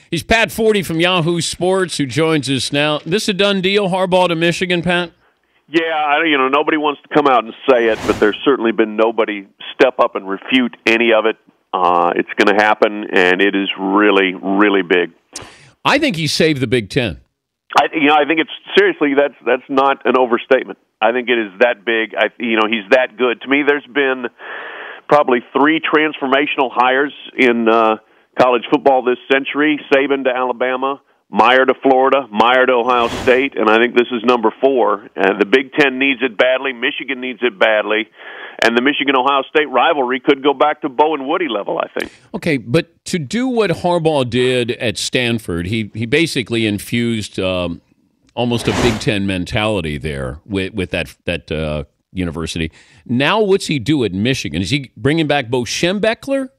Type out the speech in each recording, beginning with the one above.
He's Pat Forde from Yahoo Sports, who joins us now. This a done deal, Harbaugh to Michigan, Pat? Yeah, nobody wants to come out and say it, but there's certainly been nobody step up and refute any of it. It's going to happen, and it is really, really big. I think he saved the Big Ten. I think it's seriously that's not an overstatement. I think it is that big. He's that good. To me, there's been probably 3 transformational hires in college football this century: Saban to Alabama, Meyer to Florida, Meyer to Ohio State, and I think this is number 4. And the Big Ten needs it badly. Michigan needs it badly. And the Michigan-Ohio State rivalry could go back to Bo and Woody level, I think. Okay, but to do what Harbaugh did at Stanford, he basically infused almost a Big Ten mentality there with that university. Now what's he do at Michigan? Is he bringing back Bo Schembechler?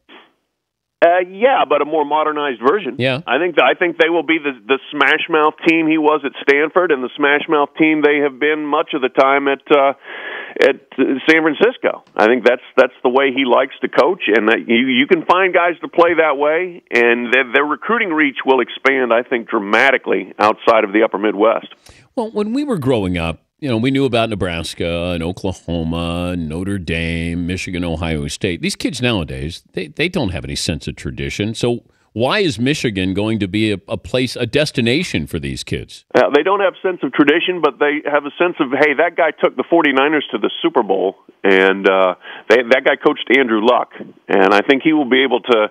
Yeah, but a more modernized version. Yeah, I think they will be the Smash Mouth team he was at Stanford, and the Smash Mouth team they have been much of the time at San Francisco. I think that's the way he likes to coach, and that you can find guys to play that way, and their recruiting reach will expand, I think, dramatically outside of the Upper Midwest. Well, when we were growing up, we knew about Nebraska and Oklahoma, Notre Dame, Michigan, Ohio State. These kids nowadays, they don't have any sense of tradition. So why is Michigan going to be a destination for these kids? They don't have a sense of tradition, but they have a sense of, hey, that guy took the 49ers to the Super Bowl, and that guy coached Andrew Luck. And I think he will be able to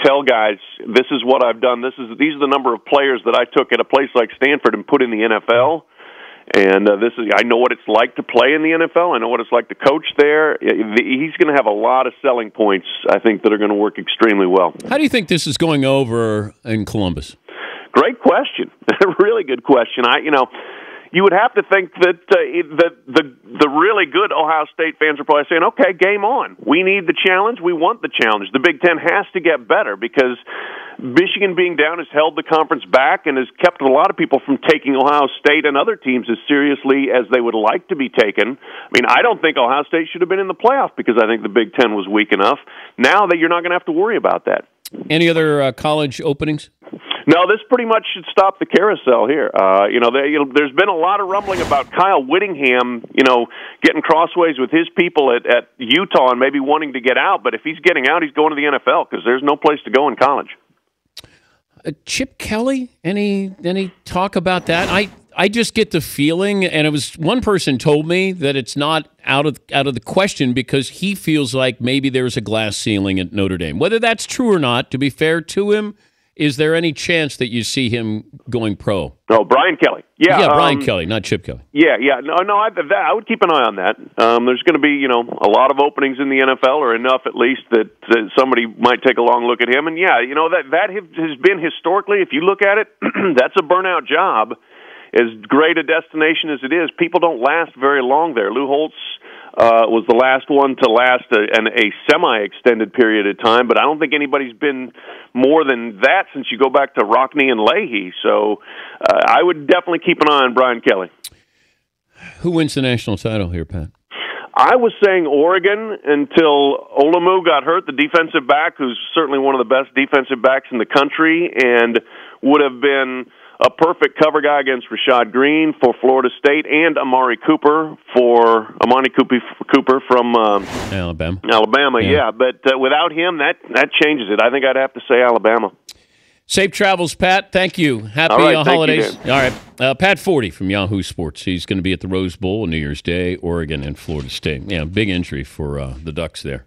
tell guys, this is what I've done. These are the number of players that I took at a place like Stanford and put in the NFL. And I know what it's like to play in the NFL. I know what it's like to coach there. He's going to have a lot of selling points, I think, that are going to work extremely well. How do you think this is going over in Columbus? Great question. Really good question. You would have to think that the really good Ohio State fans are probably saying, okay, game on. We need the challenge. We want the challenge. The Big Ten has to get better because Michigan being down has held the conference back and has kept a lot of people from taking Ohio State and other teams as seriously as they would like to be taken. I don't think Ohio State should have been in the playoff because I think the Big Ten was weak enough. Now that you're not going to have to worry about that. Any other college openings? No, this pretty much should stop the carousel here. There's been a lot of rumbling about Kyle Whittingham, getting crossways with his people at Utah and maybe wanting to get out. But if he's getting out, he's going to the NFL because there's no place to go in college. Chip Kelly, any talk about that? I just get the feeling, and it was one person told me that it's not out of the question because he feels like maybe there's a glass ceiling at Notre Dame. Whether that's true or not, to be fair to him, is there any chance that you see him going pro? Oh, Brian Kelly. Yeah, Brian Kelly, not Chip Kelly. Yeah. No, I would keep an eye on that. There's going to be, a lot of openings in the NFL, or enough at least that somebody might take a long look at him. And yeah, that has been historically, if you look at it, that's a burnout job. As great a destination as it is, people don't last very long there. Lou Holtz was the last one to last a semi-extended period of time, but I don't think anybody's been more than that since you go back to Rockne and Leahy. So I would definitely keep an eye on Brian Kelly. Who wins the national title here, Pat? I was saying Oregon until Olamu got hurt, the defensive back, who's certainly one of the best defensive backs in the country and would have been a perfect cover guy against Rashad Green for Florida State, and Amari Cooper from Alabama. Yeah. But without him, that changes it. I think I'd have to say Alabama. Safe travels, Pat. Thank you. Happy holidays. All right. Pat Forde from Yahoo Sports. He's going to be at the Rose Bowl on New Year's Day, Oregon and Florida State. Yeah, big injury for the Ducks there.